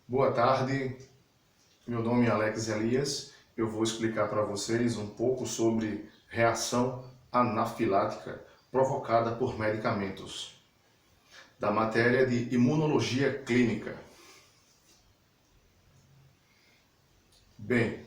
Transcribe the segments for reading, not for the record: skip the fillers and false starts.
Boa tarde, meu nome é Alex Elias. Eu vou explicar para vocês um pouco sobre reação anafilática provocada por medicamentos, da matéria de imunologia clínica. Bem,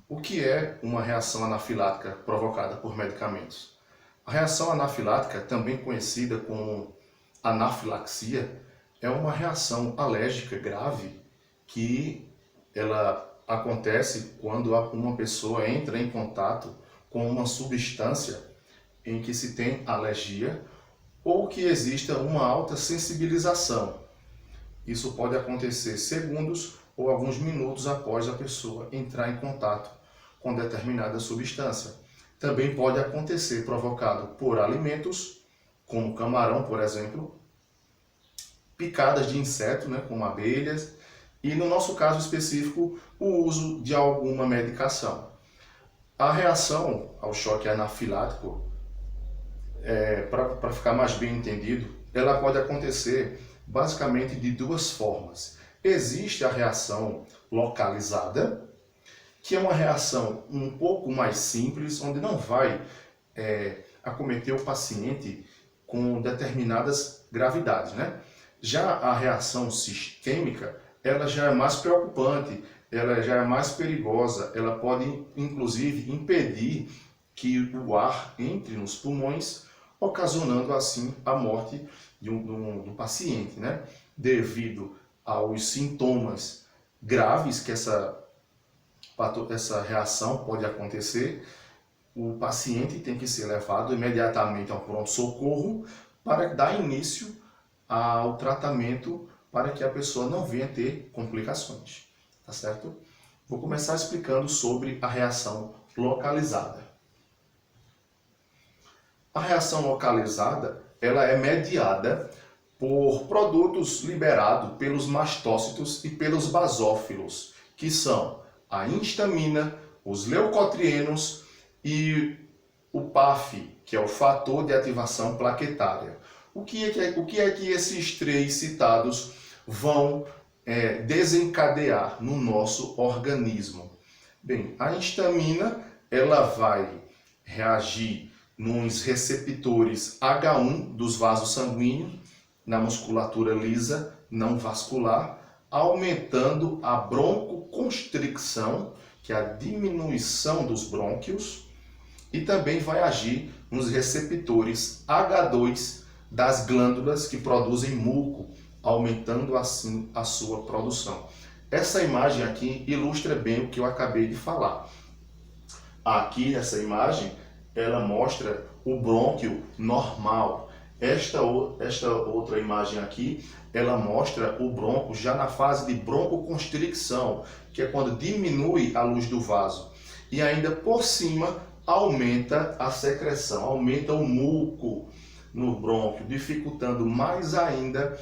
o que é uma reação anafilática provocada por medicamentos? A reação anafilática, também conhecida como anafilaxia, é uma reação alérgica grave que ela acontece quando uma pessoa entra em contato com uma substância em que se tem alergia ou que exista uma alta sensibilização. Isso pode acontecer segundos ou alguns minutos após a pessoa entrar em contato com determinada substância. Também pode acontecer provocado por alimentos, como camarão, por exemplo, picadas de inseto, como abelhas, e no nosso caso específico, o uso de alguma medicação. A reação ao choque anafilático, para ficar mais bem entendido, ela pode acontecer basicamente de duas formas. Existe a reação localizada, que é uma reação um pouco mais simples, onde não vai acometer o paciente com determinadas gravidades, Já a reação sistêmica, ela já é mais preocupante, ela já é mais perigosa, ela pode inclusive impedir que o ar entre nos pulmões, ocasionando assim a morte do paciente, Devido aos sintomas graves que essa reação pode acontecer, o paciente tem que ser levado imediatamente ao pronto-socorro para dar início ao tratamento para que a pessoa não venha ter complicações, tá certo? Vou começar explicando sobre a reação localizada. A reação localizada, ela é mediada por produtos liberados pelos mastócitos e pelos basófilos, que são a histamina, os leucotrienos e o PAF, que é o fator de ativação plaquetária. O que é que esses três citados vão desencadear no nosso organismo? Bem, a histamina ela vai reagir nos receptores H1 dos vasos sanguíneos, na musculatura lisa não vascular, aumentando a broncoconstricção, que é a diminuição dos brônquios, e também vai agir nos receptores H2 das glândulas que produzem muco, aumentando assim a sua produção. Essa imagem aqui ilustra bem o que eu acabei de falar. Aqui nessa imagem, ela mostra o brônquio normal. Esta outra imagem aqui, ela mostra o bronco já na fase de broncoconstricção, que é quando diminui a luz do vaso. E ainda por cima, aumenta a secreção, aumenta o muco no brônquio, dificultando mais ainda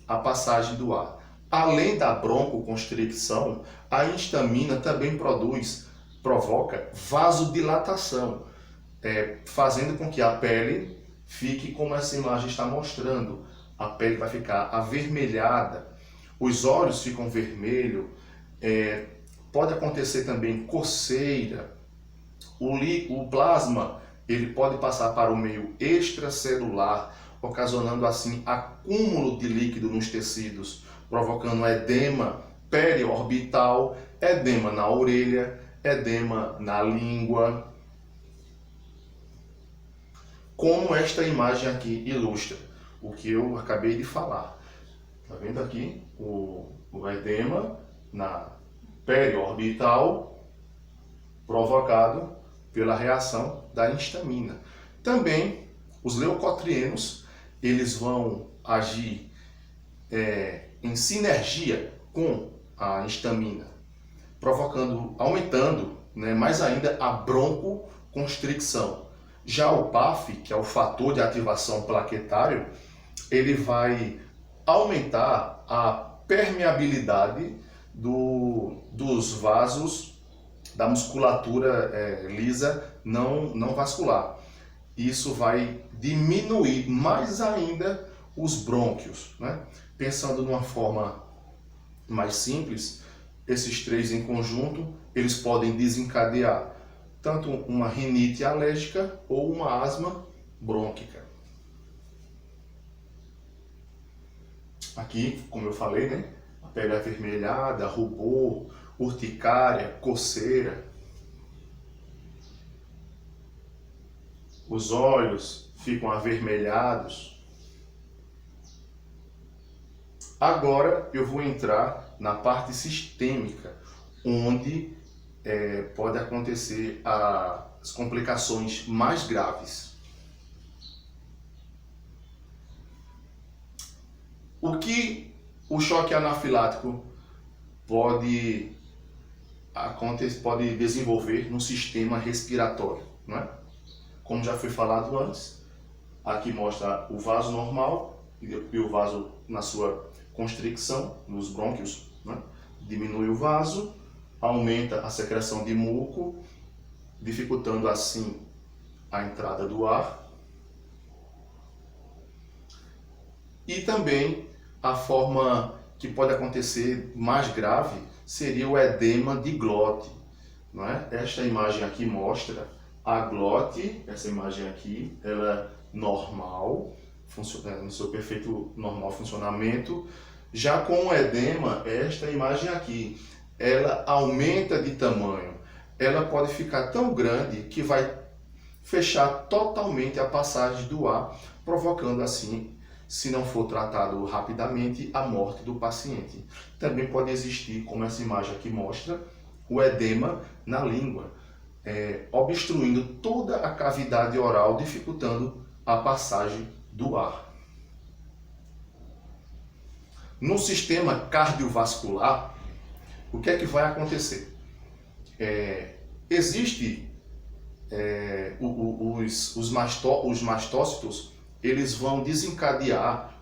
a passagem do ar. Além da broncoconstricção, a histamina também provoca vasodilatação, fazendo com que a pele fique como essa imagem está mostrando. A pele vai ficar avermelhada, os olhos ficam vermelhos, pode acontecer também coceira, o plasma ele pode passar para o meio extracelular, ocasionando assim acúmulo de líquido nos tecidos, provocando edema periorbital, edema na orelha, edema na língua, como esta imagem aqui ilustra o que eu acabei de falar. Está vendo aqui o edema na periorbital provocado pela reação da histamina. Também os leucotrienos, eles vão agir em sinergia com a histamina, aumentando mais ainda a broncoconstricção. Já o PAF, que é o fator de ativação plaquetário, ele vai aumentar a permeabilidade dos vasos da musculatura lisa não vascular. Isso vai diminuir mais ainda os brônquios, Pensando de uma forma mais simples, esses três em conjunto, eles podem desencadear tanto uma rinite alérgica ou uma asma brônquica. Aqui, como eu falei, né? A pele avermelhada, rubor, urticária, coceira. Os olhos ficam avermelhados. Agora eu vou entrar na parte sistêmica, onde pode acontecer as complicações mais graves. O que o choque anafilático pode desenvolver no sistema respiratório, não é? Como já foi falado antes, aqui mostra o vaso normal e o vaso na sua constricção, nos brônquios, né? Diminui o vaso, aumenta a secreção de muco, dificultando assim a entrada do ar. E também a forma que pode acontecer mais grave seria o edema de glote, não é? Esta imagem aqui mostra a glote, essa imagem aqui, ela é normal, no seu perfeito normal funcionamento. Já com o edema, esta imagem aqui, ela aumenta de tamanho. Ela pode ficar tão grande que vai fechar totalmente a passagem do ar, provocando assim, se não for tratado rapidamente, a morte do paciente. Também pode existir, como essa imagem aqui mostra, o edema na língua, obstruindo toda a cavidade oral, dificultando a passagem do ar. No sistema cardiovascular, o que é que vai acontecer? Os mastócitos, eles vão desencadear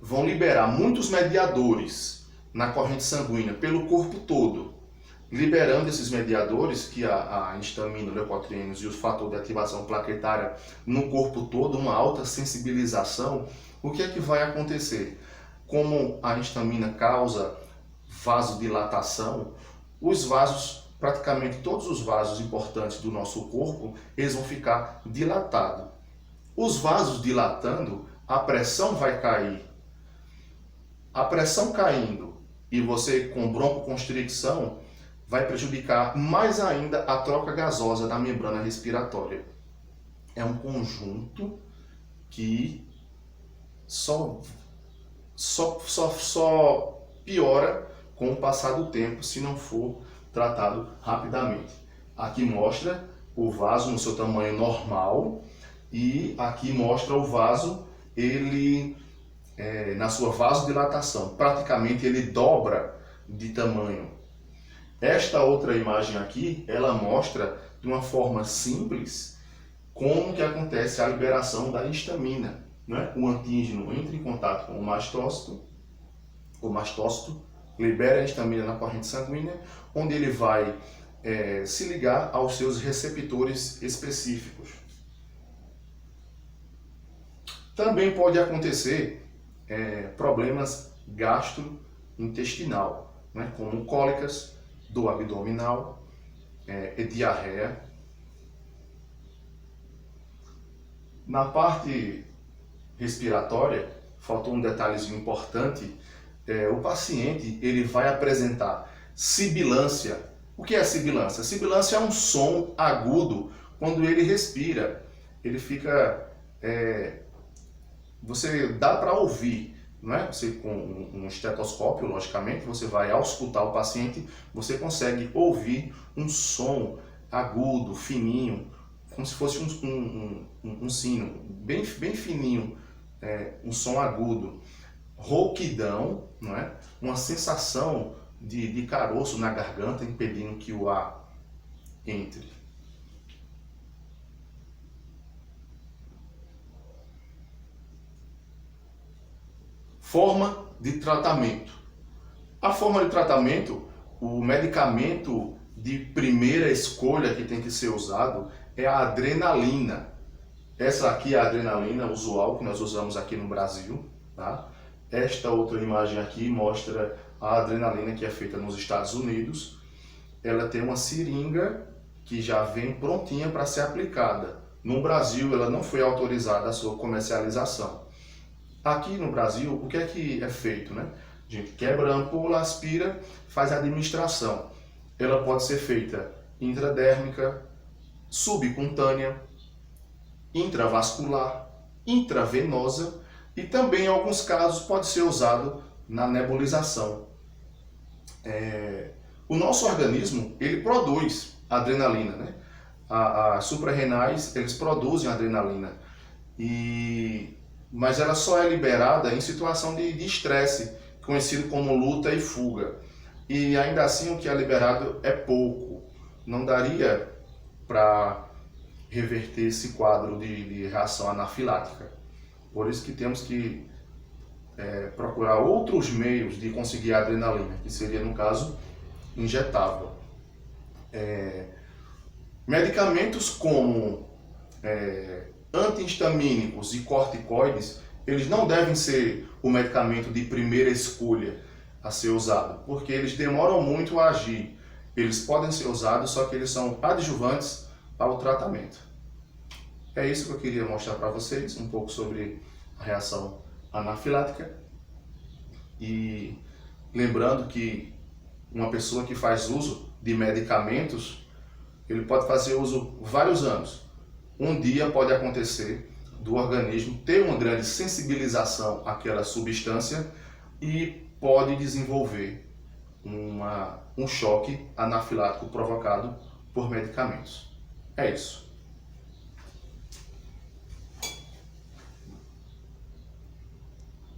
vão liberar muitos mediadores na corrente sanguínea pelo corpo todo, liberando esses mediadores, que a histamina, o leucotrienos e o fator de ativação plaquetária no corpo todo, uma alta sensibilização. O que é que vai acontecer? Como a histamina causa vasodilatação, os vasos, praticamente todos os vasos importantes do nosso corpo, eles vão ficar dilatados. Os vasos dilatando, a pressão vai cair. A pressão caindo e você com broncoconstricção, vai prejudicar mais ainda a troca gasosa da membrana respiratória. É um conjunto que só piora com o passar do tempo se não for tratado rapidamente. Aqui mostra o vaso no seu tamanho normal e aqui mostra o vaso, ele na sua vasodilatação, praticamente ele dobra de tamanho. Esta outra imagem aqui, ela mostra de uma forma simples como que acontece a liberação da histamina, né? O antígeno entra em contato com o mastócito libera a histamina na corrente sanguínea, onde ele vai se ligar aos seus receptores específicos. Também pode acontecer problemas gastrointestinal, né? Como cólicas, dor abdominal, diarreia. Na parte respiratória, faltou um detalhezinho importante, o paciente ele vai apresentar sibilância. O que é sibilância? Sibilância é um som agudo quando ele respira. Ele fica... você dá para ouvir, não é? Você com um estetoscópio, logicamente, você vai auscultar o paciente, você consegue ouvir um som agudo, fininho, como se fosse um sino, bem fininho, um som agudo. Rouquidão, não é? Uma sensação de caroço na garganta, impedindo que o ar entre. Forma de tratamento. A forma de tratamento, o medicamento de primeira escolha que tem que ser usado é a adrenalina. Essa aqui é a adrenalina usual que nós usamos aqui no Brasil, tá? Esta outra imagem aqui mostra a adrenalina que é feita nos Estados Unidos. Ela tem uma seringa que já vem prontinha para ser aplicada. No Brasil, ela não foi autorizada a sua comercialização. Aqui no Brasil, o que é feito, né? A gente quebra a ampola, aspira, faz a administração. Ela pode ser feita intradérmica, subcutânea, intravascular, intravenosa e também em alguns casos pode ser usado na nebulização. O nosso organismo, ele produz adrenalina, né? As suprarrenais, eles produzem adrenalina, mas ela só é liberada em situação de estresse, conhecido como luta e fuga. E ainda assim o que é liberado é pouco, não daria para reverter esse quadro de reação anafilática. Por isso que temos que procurar outros meios de conseguir a adrenalina, que seria, no caso, injetável. Medicamentos como antihistamínicos e corticoides, eles não devem ser o medicamento de primeira escolha a ser usado, porque eles demoram muito a agir. Eles podem ser usados, só que eles são adjuvantes ao tratamento. É isso que eu queria mostrar para vocês, um pouco sobre a reação anafilática. E lembrando que uma pessoa que faz uso de medicamentos, ele pode fazer uso vários anos. Um dia pode acontecer do organismo ter uma grande sensibilização àquela substância e pode desenvolver um choque anafilático provocado por medicamentos. É isso.